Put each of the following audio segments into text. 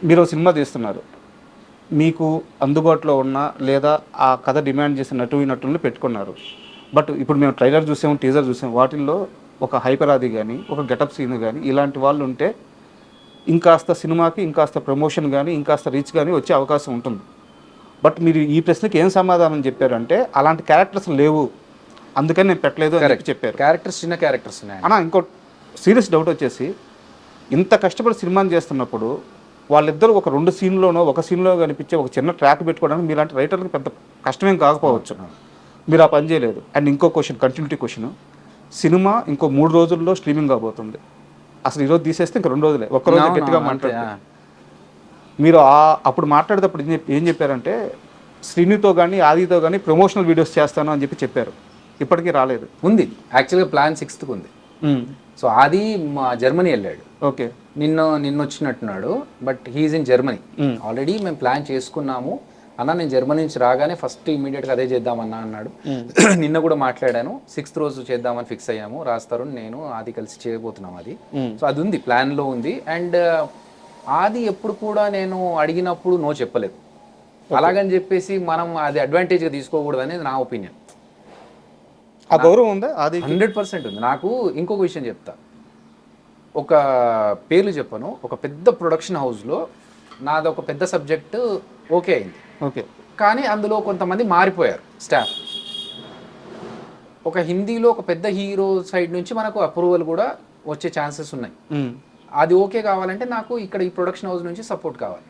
మీరు ఒక సినిమా తీస్తున్నారు, మీకు అందుబాటులో ఉన్న లేదా ఆ కథ డిమాండ్ చేసిన నటులను పెట్టుకున్నారు. బట్ ఇప్పుడు మేము ట్రైలర్ చూసాము, టీజర్ చూసాము, వాటిల్లో ఒక హైపరాది కానీ ఒక గెటప్ సీన్ కానీ ఇలాంటి వాళ్ళు ఉంటే ఇంకాస్త సినిమాకి ఇంకాస్త ప్రమోషన్ కానీ ఇంకాస్త రీచ్ కానీ వచ్చే అవకాశం ఉంటుంది. బట్ మీరు ఈ ప్రశ్నకి ఏం సమాధానం చెప్పారంటే అలాంటి క్యారెక్టర్స్ లేవు, అందుకని నేను పెట్టలేదు అని చెప్పారు. క్యారెక్టర్స్ చిన్న క్యారెక్టర్స్ అన్నా ఇంకో సీరియస్ డౌట్ వచ్చేసి, ఇంత కష్టపడి సినిమాని చేస్తున్నప్పుడు వాళ్ళిద్దరూ ఒక 2 సీన్లోనో ఒక సీన్లో కనిపించే ఒక చిన్న ట్రాక్ పెట్టుకోవడానికి మీలాంటి రైటర్లకు పెద్ద కష్టమేం కాకపోవచ్చు. మీరు ఆ పని చేయలేదు. అండ్ ఇంకో క్వశ్చన్, కంటిన్యూటీ క్వశ్చన్, సినిమా ఇంకో 3 రోజుల్లో స్ట్రీమింగ్ అవబోతుంది. అసలు ఈరోజు తీసేస్తే ఇంక 2 రోజులే, ఒక్కరోజు గట్టిగా మాట్లాడారు. మీరు అప్పుడు మాట్లాడేటప్పుడు ఏం చెప్పారంటే శ్రీనితో కానీ ఆదితో కానీ ప్రమోషనల్ వీడియోస్ చేస్తాను అని చెప్పారు. ఇప్పటికీ రాలేదు. ఉంది యాక్చువల్గా ప్లాన్ 6th ఉంది. సో ఆది మా జర్మనీ వెళ్ళాడు. ఓకే, నిన్న వచ్చినట్టున్నాడు, but he is in Germany. Already మేము ప్లాన్ చేసుకున్నాము. అన్న నేను జర్మనీ నుంచి రాగానే ఫస్ట్ ఇమీడియట్గా అదే చేద్దామన్నా అన్నాడు. నిన్న కూడా మాట్లాడాను, 6th రోజు చేద్దామని ఫిక్స్ అయ్యాము. రాస్తారు నేను ఆది కలిసి చేయబోతున్నాం అది. సో అది ఉంది, ప్లాన్లో ఉంది. అండ్ ఆది ఎప్పుడు కూడా నేను అడిగినప్పుడు నో చెప్పలేదు. అలాగని చెప్పేసి మనం అది అడ్వాంటేజ్గా తీసుకోకూడదు అనేది నా ఒపీనియన్. ఆ గౌరవం ఉందా? అది 100% ఉంది. నాకు ఇంకొక విషయం చెప్తా, ఒక పేర్లు చెప్పను. ఒక పెద్ద ప్రొడక్షన్ హౌస్లో నాది ఒక పెద్ద సబ్జెక్టు ఓకే అయింది. ఓకే, కానీ అందులో కొంతమంది మారిపోయారు స్టాఫ్. ఒక హిందీలో ఒక పెద్ద హీరో సైడ్ నుంచి మనకు అప్రూవల్ కూడా వచ్చే ఛాన్సెస్ ఉన్నాయి. అది ఓకే కావాలంటే నాకు ఇక్కడ ఈ ప్రొడక్షన్ హౌస్ నుంచి సపోర్ట్ కావాలి.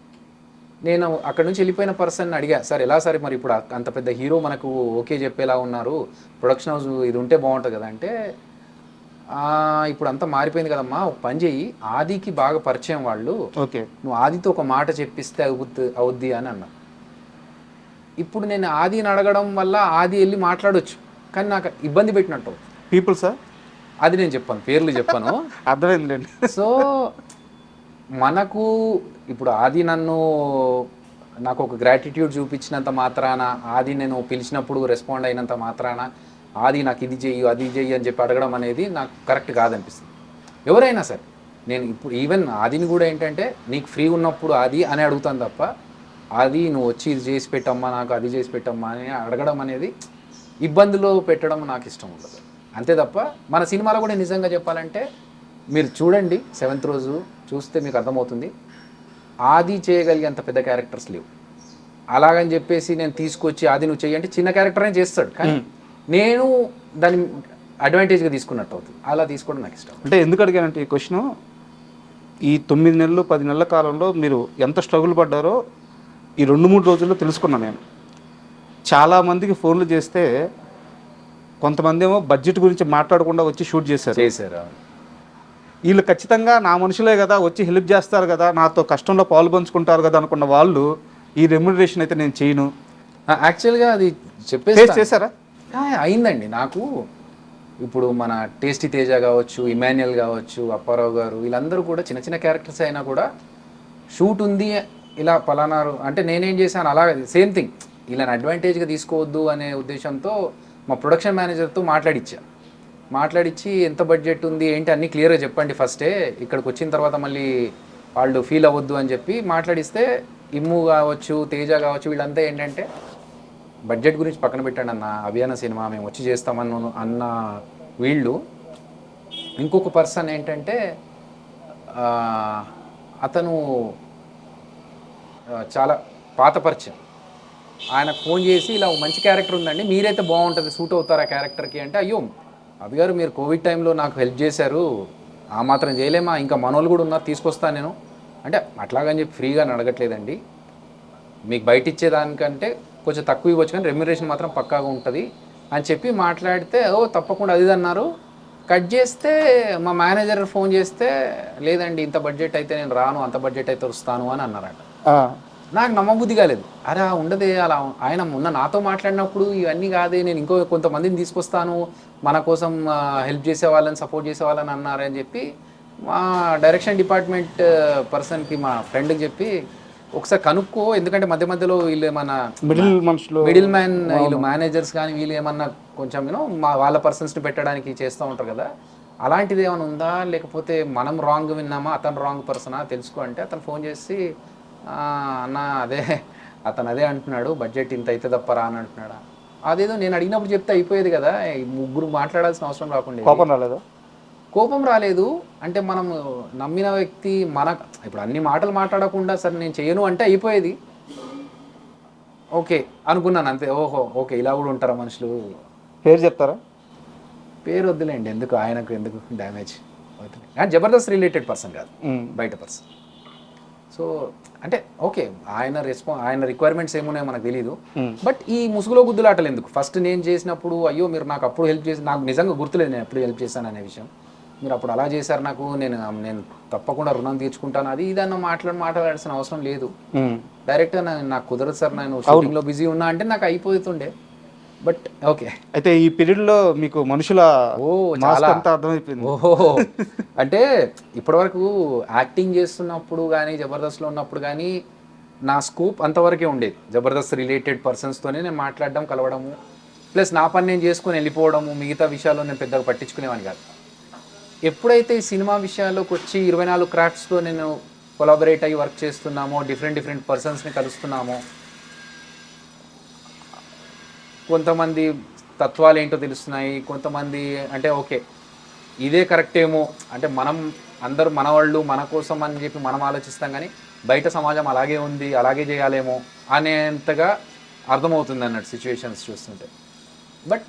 నేను అక్కడ నుంచి వెళ్ళిపోయిన పర్సన్ అడిగా, సార్ ఎలా సార్ మరి ఇప్పుడు అంత పెద్ద హీరో మనకు ఓకే చెప్పేలా ఉన్నారు, ప్రొడక్షన్ హౌస్ ఇది ఉంటే బాగుంటుంది కదా అంటే, ఇప్పుడు అంతా మారిపోయింది కదమ్మా, ఒక పని చెయ్యి, ఆదికి బాగా పరిచయం వాళ్ళు, ఓకే నువ్వు ఆదితో ఒక మాట చెప్పిస్తే అవుద్ది అని అన్నా. ఇప్పుడు నేను ఆదిని అడగడం వల్ల ఆది వెళ్ళి మాట్లాడొచ్చు, కానీ నాకు ఇబ్బంది పెట్టినట్టు పీపుల్ సార్. అది నేను చెప్పాను, పేర్లు చెప్పాను. అర్థమైందండి. సో మనకు ఇప్పుడు ఆది నాకు ఒక గ్రాటిట్యూడ్ చూపించినంత మాత్రాన, ఆది నేను పిలిచినప్పుడు రెస్పాండ్ అయినంత మాత్రాన ఆది నాకు ఇది చెయ్యి అది చెయ్యి అని చెప్పి అడగడం అనేది నాకు కరెక్ట్ కాదనిపిస్తుంది. ఎవరైనా సరే, నేను ఇప్పుడు ఈవెన్ ఆదిని కూడా ఏంటంటే నీకు ఫ్రీ ఉన్నప్పుడు ఆది అని అడుగుతాను తప్ప, ఆది నువ్వు వచ్చి ఇది చేసి పెట్టమ్మా, నాకు అది చేసి పెట్టమ్మా అని అడగడం అనేది ఇబ్బందులు పెట్టడం నాకు ఇష్టం ఉండదు. అంతే తప్ప మన సినిమాలో కూడా నిజంగా చెప్పాలంటే మీరు చూడండి 7th రోజు చూస్తే మీకు అర్థమవుతుంది, ఆది చేయగలిగేంత పెద్ద క్యారెక్టర్స్ లేవు. అలాగని చెప్పేసి నేను తీసుకొచ్చి ఆది నువ్వు చెయ్యంటే చిన్న క్యారెక్టర్ అని చేస్తాడు, కానీ నేను దాన్ని అడ్వాంటేజ్గా తీసుకున్నట్టు అవుతుంది. అలా తీసుకోవడం నాకు ఇష్టం. అంటే ఎందుకు అడిగానంటే ఈ క్వశ్చన్, ఈ 9 నెలలు 10 నెలల కాలంలో మీరు ఎంత స్ట్రగుల్ పడ్డారో ఈ 2-3 రోజుల్లో తెలుసుకున్నాను నేను. చాలామందికి ఫోన్లు చేస్తే కొంతమంది ఏమో బడ్జెట్ గురించి మాట్లాడకుండా వచ్చి షూట్ చేశారు. వీళ్ళు ఖచ్చితంగా నా మనుషులే కదా, వచ్చి హెల్ప్ చేస్తారు కదా, నాతో కష్టంలో పాలు పంచుకుంటారు కదా అనుకున్న వాళ్ళు ఈ రెమ్యునరేషన్ అయితే నేను చేయను. యాక్చువల్గా అది చేశారా? అయిందండి నాకు. ఇప్పుడు మన టేస్టీ తేజ కావచ్చు, ఇమాన్యుయల్ కావచ్చు, అప్పారావు గారు, వీళ్ళందరూ కూడా చిన్న చిన్న క్యారెక్టర్స్ అయినా కూడా షూట్ ఉంది ఇలా పలానారు అంటే నేనేం చేశాను, అలాగే సేమ్ థింగ్ ఇలా అడ్వాంటేజ్గా తీసుకోవద్దు అనే ఉద్దేశంతో మా ప్రొడక్షన్ మేనేజర్తో మాట్లాడించి ఎంత బడ్జెట్ ఉంది ఏంటి అన్నీ క్లియర్గా చెప్పండి ఫస్టే, ఇక్కడికి వచ్చిన తర్వాత మళ్ళీ వాళ్ళు ఫీల్ అవ్వద్దు అని చెప్పి మాట్లాడిస్తే ఇమ్ము కావచ్చు, తేజ కావచ్చు, వీళ్ళంతా ఏంటంటే బడ్జెట్ గురించి పక్కన పెట్టండి అన్న, అభియాన సినిమా మేము వచ్చి చేస్తామన్నాను అన్న వీళ్ళు. ఇంకొక పర్సన్ ఏంటంటే అతను చాలా పాత పరిచయం, ఆయనకు ఫోన్ చేసి ఇలా మంచి క్యారెక్టర్ ఉందండి, మీరైతే బాగుంటుంది, సూట్ అవుతారు ఆ క్యారెక్టర్కి అంటే, అయ్యో అభి గారు మీరు కోవిడ్ టైంలో నాకు హెల్ప్ చేశారు, ఆ మాత్రం చేయలేమా, ఇంకా మనోళ్ళు కూడా ఉన్నారు తీసుకొస్తాను నేను అంటే, అట్లాగని చెప్పి ఫ్రీగా అడగట్లేదండి, మీకు బయట ఇచ్చేదానికంటే కొంచెం తక్కువ ఇవ్వచ్చు కానీ రెమ్యునరేషన్ మాత్రం పక్కాగా ఉంటుంది అని చెప్పి మాట్లాడితే, ఓ తప్పకుండా అది అన్నారు. కట్ చేస్తే మా మేనేజర్ ఫోన్ చేస్తే, లేదండి ఇంత బడ్జెట్ అయితే నేను రాను, అంత బడ్జెట్ అయితే వస్తాను అని అన్నారట. నాకు నమ్మబుద్ధి కాలేదు. అరే ఉండదే అలా, ఆయన మొన్న నాతో మాట్లాడినప్పుడు ఇవన్నీ కాదే, నేను ఇంకో కొంతమందిని తీసుకొస్తాను మన కోసం హెల్ప్ చేసే వాళ్ళని సపోర్ట్ చేసే వాళ్ళని అన్నారని చెప్పి మా డైరెక్షన్ డిపార్ట్మెంట్ పర్సన్కి మా ఫ్రెండ్కి చెప్పి ఒకసారి కనుక్కో, ఎందుకంటే మధ్య మధ్యలో వీళ్ళు ఏమన్నా మిడిల్ మ్యాన్ వీళ్ళు మేనేజర్స్ కానీ వీళ్ళు ఏమన్నా కొంచెం వాళ్ళ పర్సన్స్ని పెట్టడానికి చేస్తూ ఉంటారు కదా, అలాంటిది ఏమైనా ఉందా, లేకపోతే మనం రాంగ్ విన్నామా, అతను రాంగ్ పర్సనా తెలుసుకో అంటే, అతను ఫోన్ చేసి అన్న అదే అతను అదే అంటున్నాడు, బడ్జెట్ ఇంత అయితే తప్పరా అని అంటున్నాడా. అదేదో నేను అడిగినప్పుడు చెప్తే అయిపోయేది కదా, ఈ ముగ్గురు మాట్లాడాల్సిన అవసరం రాకుండా. కోపం రాలేదా? కోపం రాలేదు అంటే మనం నమ్మిన వ్యక్తి మన ఇప్పుడు అన్ని మాటలు మాట్లాడకుండా సరే నేను చేయను అంటే అయిపోయేది. ఓకే అనుకున్నాను అంతే. ఓహో ఓకే ఇలా కూడా ఉంటారా మనుషులు. పేరు చెప్తారా? పేరు వద్దులేండి, ఎందుకు ఆయనకు ఎందుకు డ్యామేజ్ వద్దులే. జబర్దస్త్ రిలేటెడ్ పర్సన్ కాదు, బయట పర్సన్. సో అంటే ఓకే ఆయన రిక్వైర్మెంట్స్ ఏమున్నాయో మనకు తెలియదు. బట్ ఈ ముసుగులో గుద్దులాటలు ఎందుకు? ఫస్ట్ నేను చేసినప్పుడు అయ్యో మీరు నాకు అప్పుడు హెల్ప్ చేసి, నాకు నిజంగా గుర్తులేదు నేను ఎప్పుడు హెల్ప్ చేశాను అనే విషయం. మీరు అప్పుడు అలా చేశారు నాకు, నేను తప్పకుండా రుణం తీర్చుకుంటాను, అది ఇదన్న మాట్లాడాల్సిన అవసరం లేదు. డైరెక్ట్గా నాకు కుదరదు సార్, నేను షూటింగ్లో బిజీ ఉన్నా అంటే నాకు అయిపోతుండే. But okay. అయితే ఈ పీరియడ్లో మీకు మనుషుల చాలా అంతా అర్థమైపోయింది. ఓహో అంటే ఇప్పటివరకు యాక్టింగ్ చేస్తున్నప్పుడు కానీ జబర్దస్త్లో ఉన్నప్పుడు కానీ నా స్కోప్ అంతవరకే ఉండేది. జబర్దస్త్ రిలేటెడ్ పర్సన్స్తోనే నేను మాట్లాడడం, కలవడము, ప్లస్ నా పని నేను చేసుకొని వెళ్ళిపోవడము, మిగతా విషయాల్లో నేను పెద్దగా పట్టించుకునేవాని కాదు. ఎప్పుడైతే ఈ సినిమా విషయాల్లోకి వచ్చి 24 క్రాఫ్ట్స్తో నేను కొలాబరేట్ అయ్యి వర్క్ చేస్తున్నామో, డిఫరెంట్ పర్సన్స్ని కలుస్తున్నామో, కొంతమంది తత్వాలు ఏంటో తెలుస్తున్నాయి, కొంతమంది అంటే ఓకే ఇదే కరెక్ట్ ఏమో అంటే మనం అందరూ మన వాళ్ళు మన కోసం అని చెప్పి మనం ఆలోచిస్తాం, కానీ బయట సమాజం అలాగే ఉంది, అలాగే చేయాలేమో అనేంతగా అర్థమవుతుంది అన్నట్టు సిచ్యువేషన్స్ చూస్తుంటే. బట్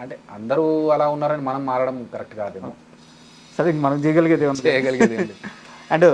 అంటే అందరూ అలా ఉన్నారని మనం మారడం కరెక్ట్ కాదేమో. సరే మనం చేయగలిగేది చేయగలిగేది అండ్